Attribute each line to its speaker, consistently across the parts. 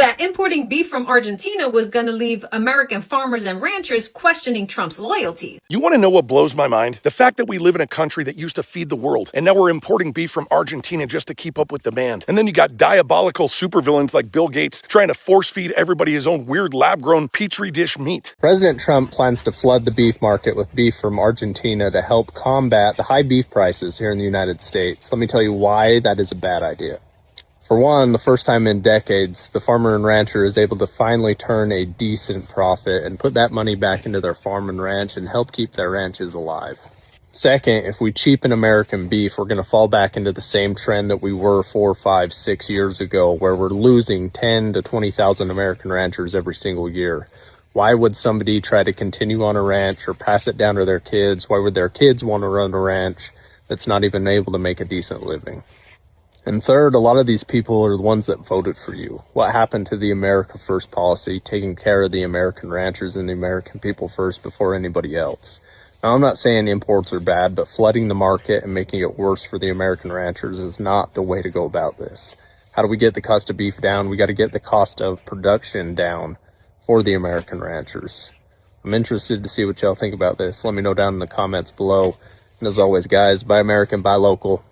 Speaker 1: that importing beef from Argentina was going to leave American farmers and ranchers questioning Trump's loyalties.
Speaker 2: You want to know what blows my mind? The fact that we live in a country that used to feed the world, and now we're importing beef from Argentina just to keep up with demand. And then you got diabolical supervillains like Bill Gates trying to force-feed everybody his own weird lab-grown petri dish meat.
Speaker 3: President Trump plans to flood the beef market with beef from Argentina to help combat the high beef prices here in the United States. Let me tell you why that is a bad idea. For one, the first time in decades, the farmer and rancher is able to finally turn a decent profit and put that money back into their farm and ranch and help keep their ranches alive. Second, if we cheapen American beef, we're going to fall back into the same trend that we were 4, 5, 6 years ago, where we're losing 10 to 20,000 American ranchers every single year. Why would somebody try to continue on a ranch or pass it down to their kids? Why would their kids want to run a ranch that's not even able to make a decent living? And third, a lot of these people are the ones that voted for you. What happened to the America First policy, taking care of the American ranchers and the American people first before anybody else? Now, I'm not saying imports are bad, but flooding the market and making it worse for the American ranchers is not the way to go about this. How do we get the cost of beef down? We got to get the cost of production down for the American ranchers. I'm interested to see what y'all think about this. Let me know down in the comments below. And as always, guys, buy American, buy local,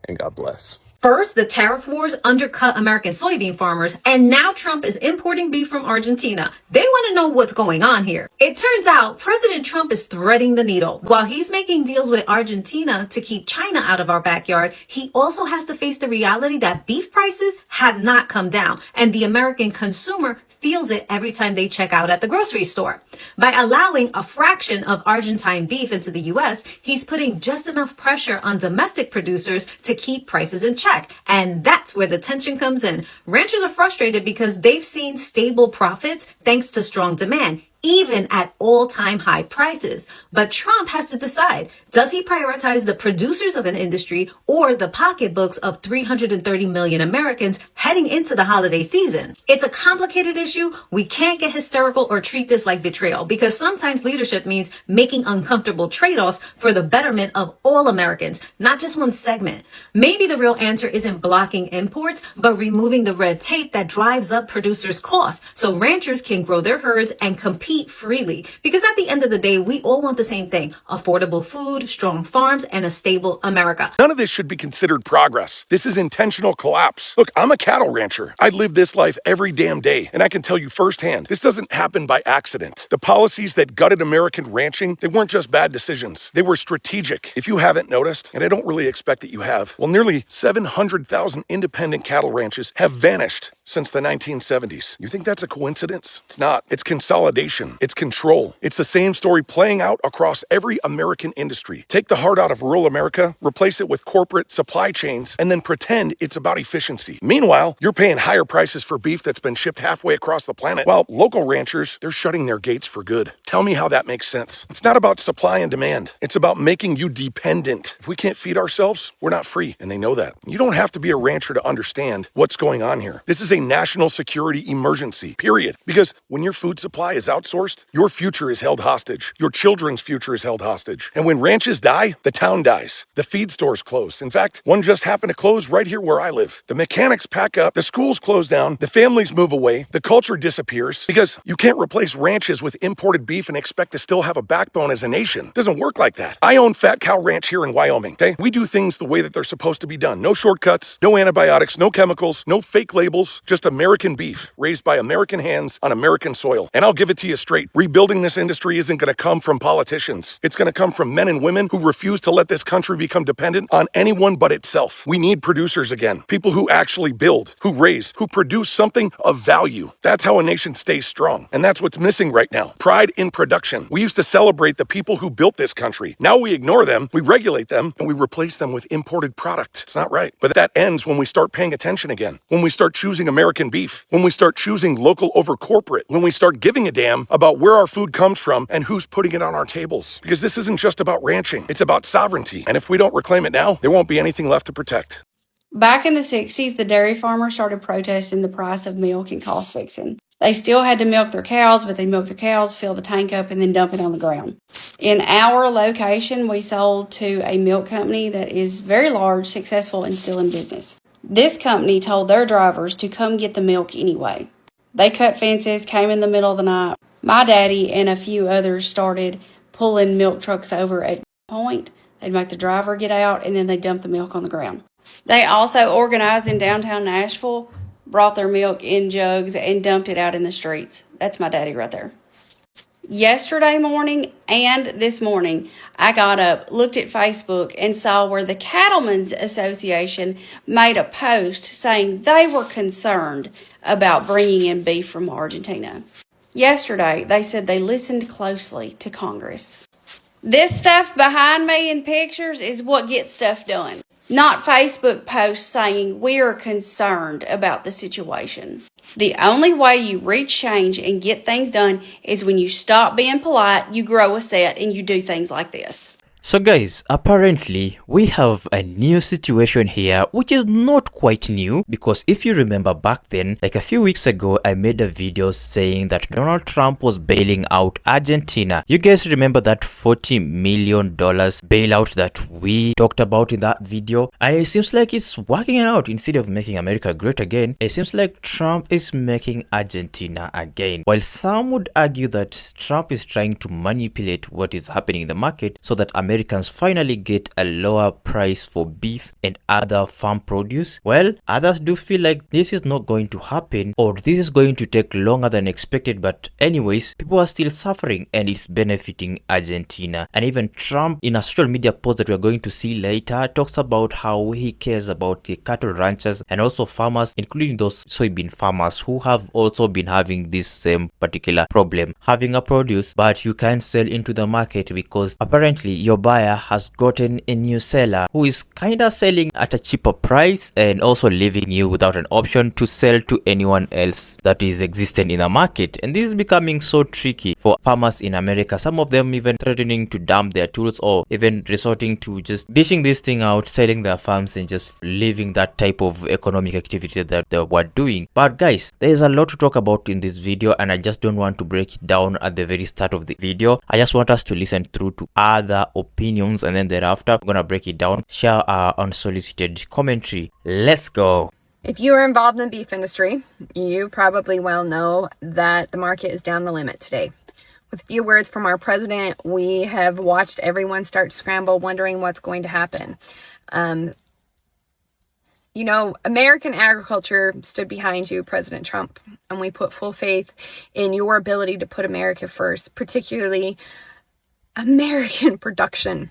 Speaker 3: and God bless.
Speaker 1: First, the tariff wars undercut American soybean farmers, and now Trump is importing beef from Argentina. They want to know what's going on here. It turns out President Trump is threading the needle. While he's making deals with Argentina to keep China out of our backyard, he also has to face the reality that beef prices have not come down, and the American consumer feels it every time they check out at the grocery store. By allowing a fraction of Argentine beef into the U.S., he's putting just enough pressure on domestic producers to keep prices in check. And that's where the tension comes in. Ranchers are frustrated because they've seen stable profits thanks to strong demand, even at all-time high prices. But Trump has to decide, does he prioritize the producers of an industry or the pocketbooks of 330 million Americans heading into the holiday season? It's a complicated issue. We can't get hysterical or treat this like betrayal, because sometimes leadership means making uncomfortable trade-offs for the betterment of all Americans, not just one segment. Maybe the real answer isn't blocking imports, but removing the red tape that drives up producers' costs so ranchers can grow their herds and compete freely. Because at the end of the day, we all want the same thing: affordable food, strong farms, and a stable America.
Speaker 2: None of this should be considered progress. This is intentional collapse. Look, I'm a cattle rancher. I live this life every damn day, and I can tell you firsthand, this doesn't happen by accident. The policies that gutted American ranching, they weren't just bad decisions. They were strategic. If you haven't noticed, and I don't really expect that you have, well, nearly 700,000 independent cattle ranches have vanished since the 1970s. You think that's a coincidence? It's not. It's consolidation. It's control. It's the same story playing out across every American industry. Take the heart out of rural America, replace it with corporate supply chains, and then pretend it's about efficiency. Meanwhile, you're paying higher prices for beef that's been shipped halfway across the planet, while local ranchers, they're shutting their gates for good. Tell me how that makes sense. It's not about supply and demand. It's about making you dependent. If we can't feed ourselves, we're not free, and they know that. You don't have to be a rancher to understand what's going on here. This is a national security emergency, period. Because when your food supply is outsourced, your future is held hostage. Your children's future is held hostage. And when ranches die, the town dies. The feed stores close. In fact, one just happened to close right here where I live. The mechanics pack up, the schools close down, the families move away, the culture disappears, because you can't replace ranches with imported beef and expect to still have a backbone as a nation. It doesn't work like that. I own Fat Cow Ranch here in Wyoming, okay? We do things the way that they're supposed to be done. No shortcuts, no antibiotics, no chemicals, no fake labels, just American beef raised by American hands on American soil. And I'll give it to you straight. Rebuilding this industry isn't going to come from politicians. It's going to come from men and women who refuse to let this country become dependent on anyone but itself. We need producers again. People who actually build, who raise, who produce something of value. That's how a nation stays strong. And that's what's missing right now. Pride in production. We used to celebrate the people who built this country. Now we ignore them, we regulate them, and we replace them with imported product. It's not right. But that ends when we start paying attention again. When we start choosing American beef. When we start choosing local over corporate. When we start giving a damn about where our food comes from and who's putting it on our tables. Because this isn't just about ranching. It's about sovereignty. And if we don't reclaim it now, there won't be anything left to protect.
Speaker 4: Back in the 60s, the dairy farmers started protesting the price of milk and cost fixing. They still had to milk their cows, but they milk their cows, fill the tank up, and then dump it on the ground. In our location, we sold to a milk company that is very large, successful, and still in business. This company told their drivers to come get the milk anyway. They cut fences, came in the middle of the night. My daddy and a few others started pulling milk trucks over at point. They'd make the driver get out, and then they'd dump the milk on the ground. They also organized in downtown Nashville, brought their milk in jugs, and dumped it out in the streets. That's my daddy right there. Yesterday morning and this morning, I got up, looked at Facebook, and saw where the Cattlemen's Association made a post saying they were concerned about bringing in beef from Argentina. Yesterday, they said they listened closely to Congress. This stuff behind me in pictures is what gets stuff done. Not Facebook posts saying we're concerned about the situation. The only way you reach change and get things done is when you stop being polite, you grow a set, and you do things like this.
Speaker 5: So guys, apparently we have a new situation here, which is not quite new, because if you remember back then, like a few weeks ago, I made a video saying that Donald Trump was bailing out Argentina. You guys remember that $40 million bailout that we talked about in that video? And it seems like it's working out. Instead of making America great again, it seems like Trump is making Argentina again. While some would argue that Trump is trying to manipulate what is happening in the market so that Americans finally get a lower price for beef and other farm produce, well, others do feel like this is not going to happen, or this is going to take longer than expected. But anyways, people are still suffering and it's benefiting Argentina. And even Trump, in a social media post that we're going to see later, talks about how he cares about the cattle ranchers and also farmers, including those soybean farmers who have also been having this same particular problem, having a produce but you can't sell into the market because apparently your buyer has gotten a new seller who is kinda selling at a cheaper price and also leaving you without an option to sell to anyone else that is existent in the market. And this is becoming so tricky for farmers in America, some of them even threatening to dump their tools or even resorting to just dishing this thing out, selling their farms and just leaving that type of economic activity that they were doing. But guys, there is a lot to talk about in this video and I just don't want to break it down at the very start of the video. I just want us to listen through to other opinions and then thereafter I'm gonna break it down, share our unsolicited commentary. Let's go.
Speaker 6: If you are involved in the beef industry, you probably well know that the market is down the limit today. With a few words from our president, we have watched everyone start to scramble, wondering what's going to happen. You know, American agriculture stood behind you, President Trump, and we put full faith in your ability to put America first, particularly American production,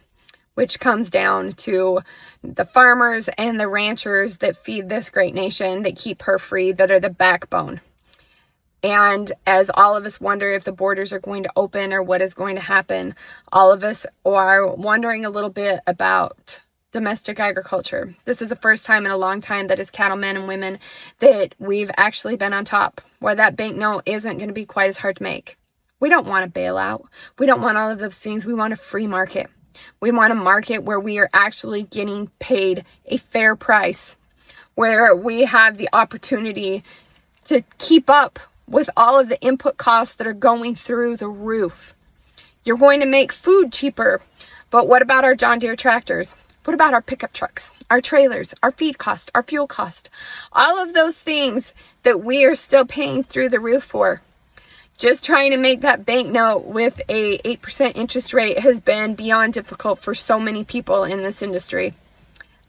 Speaker 6: which comes down to the farmers and the ranchers that feed this great nation, that keep her free, that are the backbone. And as all of us wonder if the borders are going to open or what is going to happen, all of us are wondering a little bit about domestic agriculture. This is the first time in a long time that as cattlemen and women that we've actually been on top, where that banknote isn't going to be quite as hard to make. We don't want a bailout. We don't want all of those things. We want a free market. We want a market where we are actually getting paid a fair price, where we have the opportunity to keep up with all of the input costs that are going through the roof. You're going to make food cheaper, but what about our John Deere tractors? What about our pickup trucks, our trailers, our feed cost, our fuel cost? All of those things that we are still paying through the roof for. Just trying to make that banknote with a 8% interest rate has been beyond difficult for so many people in this industry.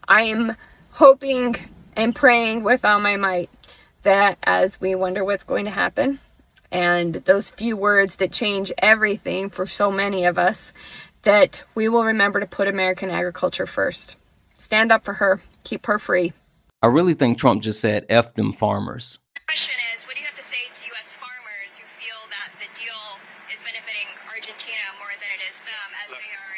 Speaker 6: I am hoping and praying with all my might that as we wonder what's going to happen, and those few words that change everything for so many of us, that we will remember to put American agriculture first. Stand up for her. Keep her free.
Speaker 7: I really think Trump just said F them farmers.
Speaker 8: Question is, what do you have to say to U.S. farmers who feel that the deal is benefiting Argentina more than it is them, as they are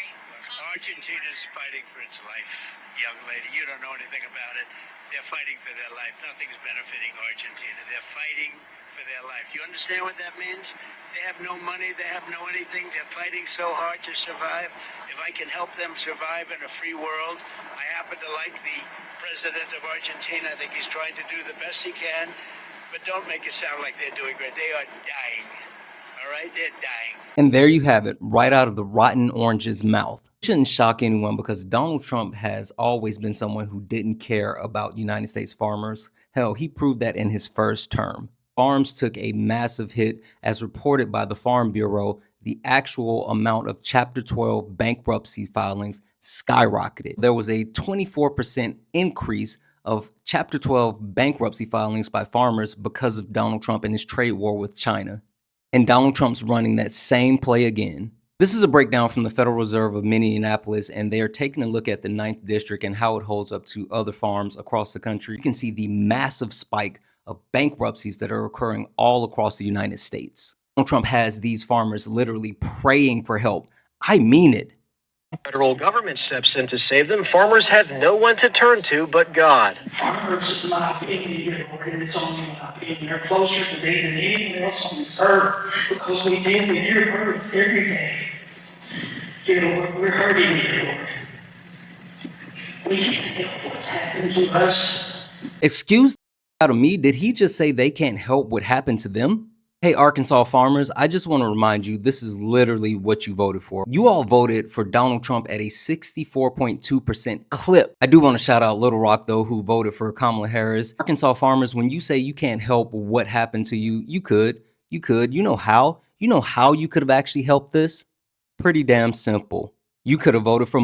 Speaker 9: Argentina's fighting for its life, young lady. You don't know anything about it. They're fighting for their life. Nothing's benefiting Argentina. They're fighting for their life. You understand what that means? They have no money. They have no anything. They're fighting so hard to survive. If I can help them survive in a free world, I happen to like the president of Argentina. I think he's trying to do the best he can. But don't make it sound like they're doing great. They are dying. All right? They're dying.
Speaker 7: And there you have it, right out of the rotten orange's mouth. It shouldn't shock anyone because Donald Trump has always been someone who didn't care about United States farmers. Hell, he proved that in his first term. Farms took a massive hit. As reported by the Farm Bureau, the actual amount of Chapter 12 bankruptcy filings skyrocketed. There was a 24% increase of Chapter 12 bankruptcy filings by farmers because of Donald Trump and his trade war with China. And Donald Trump's running that same play again. This is a breakdown from the Federal Reserve of Minneapolis, and they are taking a look at the 9th District and how it holds up to other farms across the country. You can see the massive spike of bankruptcies that are occurring all across the United States. Donald Trump has these farmers literally praying for help. I mean it.
Speaker 10: Federal government steps in to save them. Farmers have no one to turn to but God.
Speaker 11: Farmers, in my opinion, and it's only my opinion, are closer to me than anyone else on this earth because we deal with your earth every day. You know, we're hurting here, Lord. We can't help what's happened to us.
Speaker 7: Excuse out of me, did he just say they can't help what happened to them? Hey, Arkansas farmers, I just want to remind you, this is literally what you voted for. You all voted for Donald Trump at a 64.2% clip. I do want to shout out Little Rock, though, who voted for Kamala Harris. Arkansas farmers, when you say you can't help what happened to you, you could. You could. You know how? You know how you could have actually helped this? Pretty damn simple. You could have voted for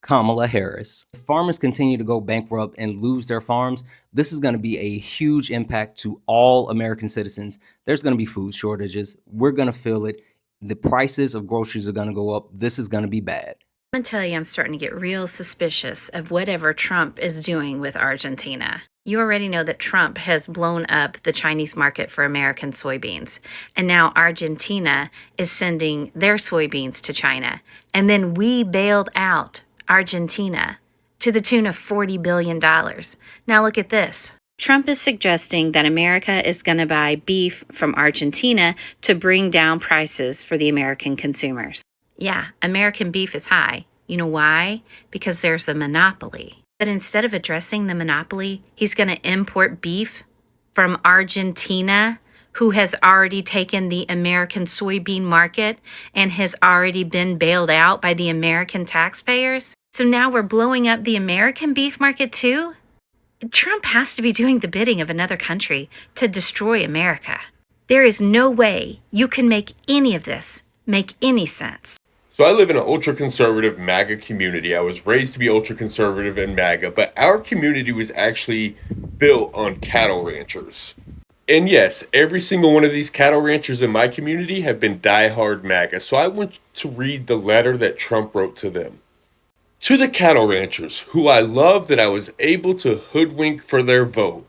Speaker 7: Kamala Harris. If farmers continue to go bankrupt and lose their farms, this is going to be a huge impact to all American citizens. There's going to be food shortages. We're going to feel it. The prices of groceries are going to go up. This is going to be bad.
Speaker 12: I'm going to tell you, I'm starting to get real suspicious of whatever Trump is doing with Argentina. You already know that Trump has blown up the Chinese market for American soybeans. And now Argentina is sending their soybeans to China. And then we bailed out Argentina to the tune of $40 billion. Now look at this. Trump is suggesting that America is going to buy beef from Argentina to bring down prices for the American consumers. Yeah, American beef is high. You know why? Because there's a monopoly. But instead of addressing the monopoly, he's going to import beef from Argentina, who has already taken the American soybean market and has already been bailed out by the American taxpayers. So now we're blowing up the American beef market too? Trump has to be doing the bidding of another country to destroy America. There is no way you can make any of this make any sense.
Speaker 13: So I live in an ultra-conservative MAGA community. I was raised to be ultra-conservative and MAGA, but our community was actually built on cattle ranchers. And yes, every single one of these cattle ranchers in my community have been diehard MAGA. So I want to read the letter that Trump wrote to them. To the cattle ranchers, who I love that I was able to hoodwink for their vote.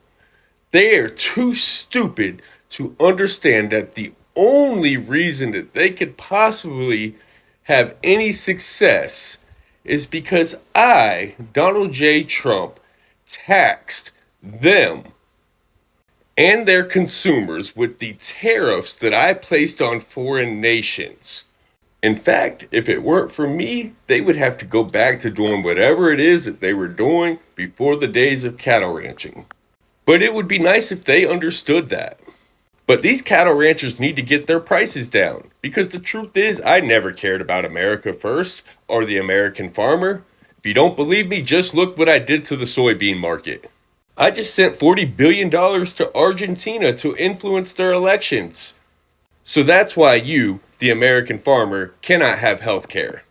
Speaker 13: They are too stupid to understand that the only reason that they could possibly have any success is because I, Donald J. Trump, taxed them and their consumers with the tariffs that I placed on foreign nations. In fact, if it weren't for me, they would have to go back to doing whatever it is that they were doing before the days of cattle ranching. But it would be nice if they understood that. But these cattle ranchers need to get their prices down, because the truth is, I never cared about America first or the American farmer. If you don't believe me, just look what I did to the soybean market. I just sent $40 billion to Argentina to influence their elections. So that's why you, the American farmer, cannot have health care.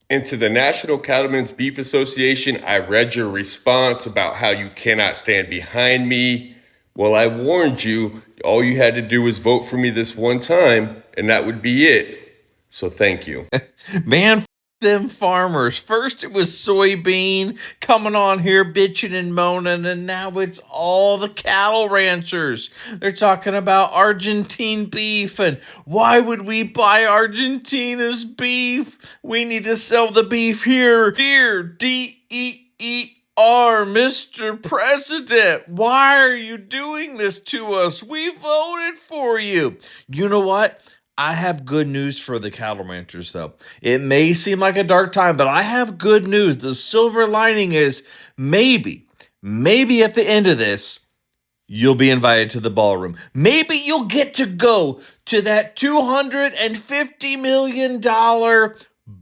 Speaker 13: And to the National Cattlemen's Beef Association, I read your response about how you cannot stand behind me. Well, I warned you, all you had to do was vote for me this one time, and that would be it. So thank you.
Speaker 14: Man, them farmers. First it was soybean coming on here bitching and moaning, and now it's all the cattle ranchers. They're talking about Argentine beef, and why would we buy Argentina's beef? We need to sell the beef here. Dear DEER, Mr. President, why are you doing this to us? We voted for you. You know what? I have good news for the cattle ranchers, though. It may seem like a dark time, but I have good news. The silver lining is maybe at the end of this, you'll be invited to the ballroom. Maybe you'll get to go to that $250 million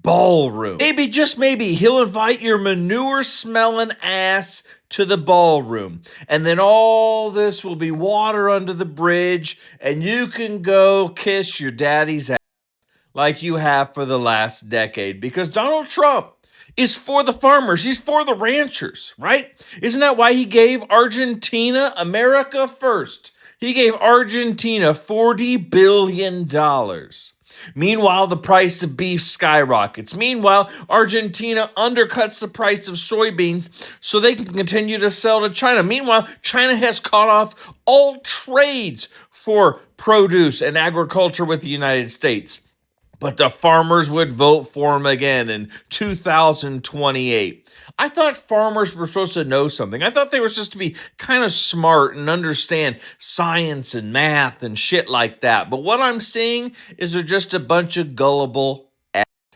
Speaker 14: ballroom. Maybe, just maybe, he'll invite your manure-smelling ass to the ballroom. And then all this will be water under the bridge, and you can go kiss your daddy's ass like you have for the last decade. Because Donald Trump is for the farmers. He's for the ranchers, right? Isn't that why he gave Argentina America First? He gave Argentina $40 billion. Meanwhile, the price of beef skyrockets. Meanwhile, Argentina undercuts the price of soybeans so they can continue to sell to China. Meanwhile, China has cut off all trades for produce and agriculture with the United States. But the farmers would vote for him again in 2028. I thought farmers were supposed to know something. I thought they were supposed to be kind of smart and understand science and math and shit like that. But what I'm seeing is they're just a bunch of gullible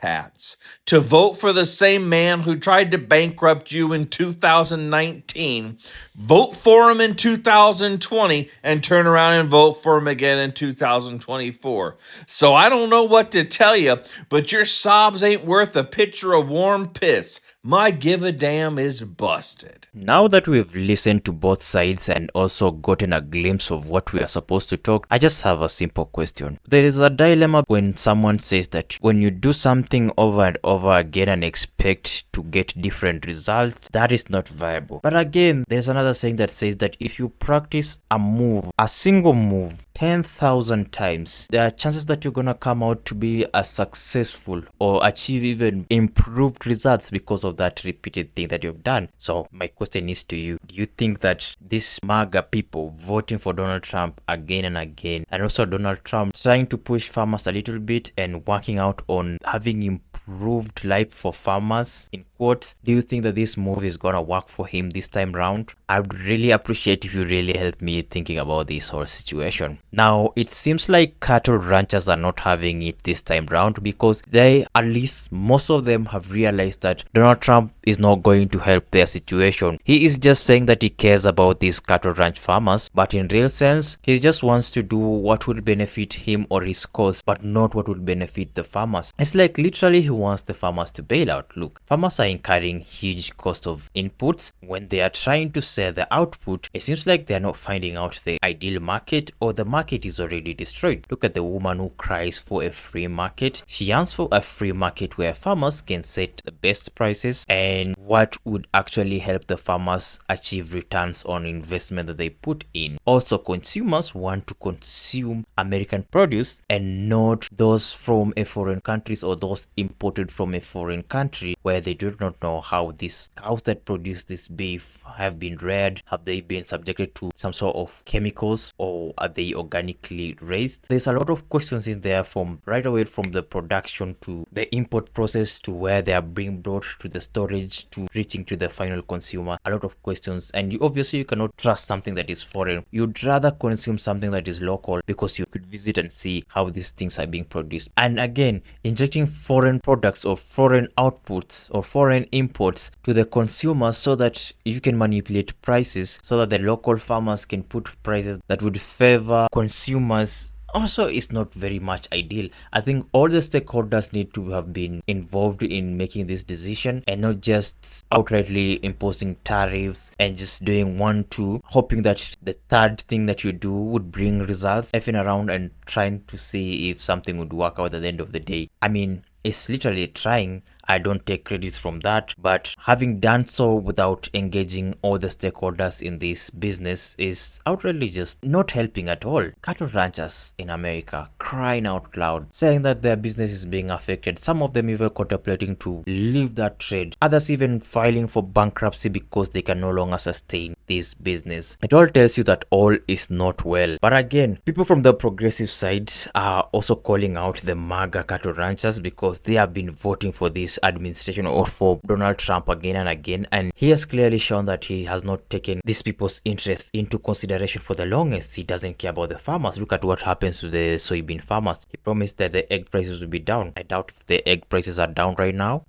Speaker 14: hats to vote for the same man who tried to bankrupt you in 2019, vote for him in 2020, and turn around and vote for him again in 2024. So I don't know what to tell you, but your sobs ain't worth a pitcher of warm piss. My give a damn is busted.
Speaker 5: Now that we've listened to both sides and also gotten a glimpse of what we are supposed to talk, I just have a simple question. There is a dilemma when someone says that when you do something over and over again and expect to get different results, that is not viable. But again, there's another saying that says that if you practice a move, a single move, 10,000 times, there are chances that you're gonna come out to be as successful or achieve even improved results because of that repeated thing that you've done. So my question is to you, do you think that these MAGA people voting for Donald Trump again and again, and also Donald Trump trying to push farmers a little bit and working out on having improved life for farmers, in quotes, do you think that this move is gonna work for him this time round? I would really appreciate if you really help me thinking about this whole situation. Now, it seems like cattle ranchers are not having it this time round because they, at least most of them, have realized that Donald Trump is not going to help their situation. He is just saying that he cares about these cattle ranch farmers, but in real sense, he just wants to do what will benefit him or his cause, but not what will benefit the farmers. It's like literally he wants the farmers to bail out. Look, farmers are incurring huge cost of inputs. When they are trying to sell the output, it seems like they are not finding out the ideal market, or the market is already destroyed. Look at the woman who cries for a free market. She yearns for a free market where farmers can set the best prices and what would actually help the farmers achieve returns on investment that they put in. Also, consumers want to consume American produce and not those from a foreign countries or those imported from a foreign country where they do not know how these cows that produce this beef have been reared, have they been subjected to some sort of chemicals, or are they organically raised? There's a lot of questions in there, from right away from the production to the import process to where they are being brought to the storage to reaching to the final consumer. A lot of questions, and obviously you cannot trust something that is foreign. You'd rather consume something that is local because you could visit and see how these things are being produced. And again, injecting foreign products or foreign outputs or foreign imports to the consumers so that you can manipulate prices so that the local farmers can put prices that would favor consumers, also is not very much ideal. I think all the stakeholders need to have been involved in making this decision and not just outrightly imposing tariffs and just doing 1, 2, hoping that the third thing that you do would bring results, effing around and trying to see if something would work out at the end of the day. I mean, it's literally trying. I don't take credits from that, but having done so without engaging all the stakeholders in this business is outrightly just not helping at all. Cattle ranchers in America crying out loud, saying that their business is being affected. Some of them even contemplating to leave that trade. Others even filing for bankruptcy because they can no longer sustain this business. It all tells you that all is not well. But again, people from the progressive side are also calling out the MAGA cattle ranchers because they have been voting for this administration or for Donald Trump again and again, and he has clearly shown that he has not taken these people's interests into consideration for the longest. He doesn't care about the farmers. Look at what happens to the soybean farmers. He promised that the egg prices will be down. I doubt if the egg prices are down right now.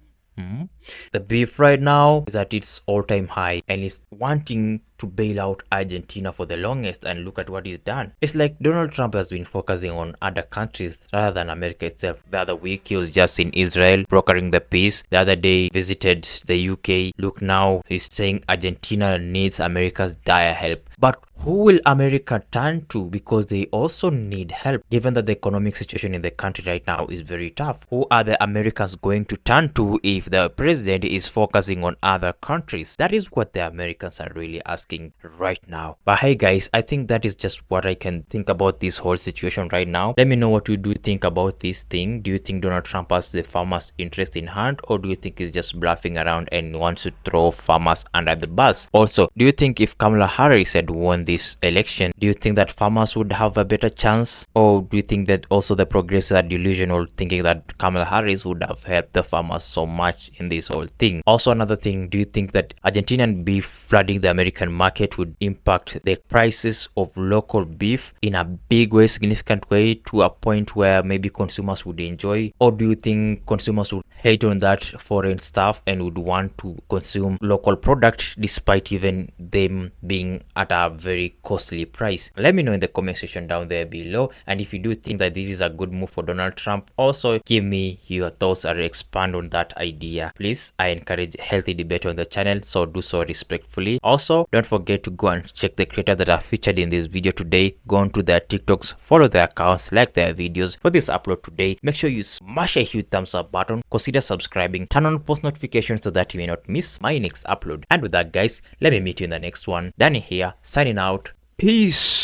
Speaker 5: The beef right now is at its all-time high and is wanting to bail out Argentina for the longest, and look at what he's done. It's like Donald Trump has been focusing on other countries rather than America itself. The other week he was just in Israel brokering the peace. The other day visited the UK. Look, now he's saying Argentina needs America's dire help. But who will America turn to, because they also need help, given that the economic situation in the country right now is very tough? Who are the Americans going to turn to if the president is focusing on other countries? That is what the Americans are really asking right now. But hey guys, I think that is just what I can think about this whole situation right now. Let me know what you do think about this thing. Do you think Donald Trump has the farmers' interest in hand, or do you think he's just bluffing around and wants to throw farmers under the bus? Also, do you think if Kamala Harris had won this election, do you think that farmers would have a better chance? Or do you think that also the progressives are delusional, thinking that Kamala Harris would have helped the farmers so much in this whole thing? Also, another thing, do you think that Argentinian beef flooding the American market would impact the prices of local beef in a big way, significant way, to a point where maybe consumers would enjoy? Or do you think consumers would hate on that foreign stuff and would want to consume local product despite even them being at a very costly price? Let me know in the comment section down there below, and if you do think that this is a good move for Donald Trump, also give me your thoughts or expand on that idea. Please, I encourage healthy debate on the channel, so do so respectfully. Also, don't forget to go and check the creators that are featured in this video today. Go on to their TikToks, follow their accounts, like their videos. For this upload today, make sure you smash a huge thumbs up button, consider subscribing, turn on post notifications so that you may not miss my next upload. And with that guys, let me meet you in the next one. Danny here, signing out. Peace.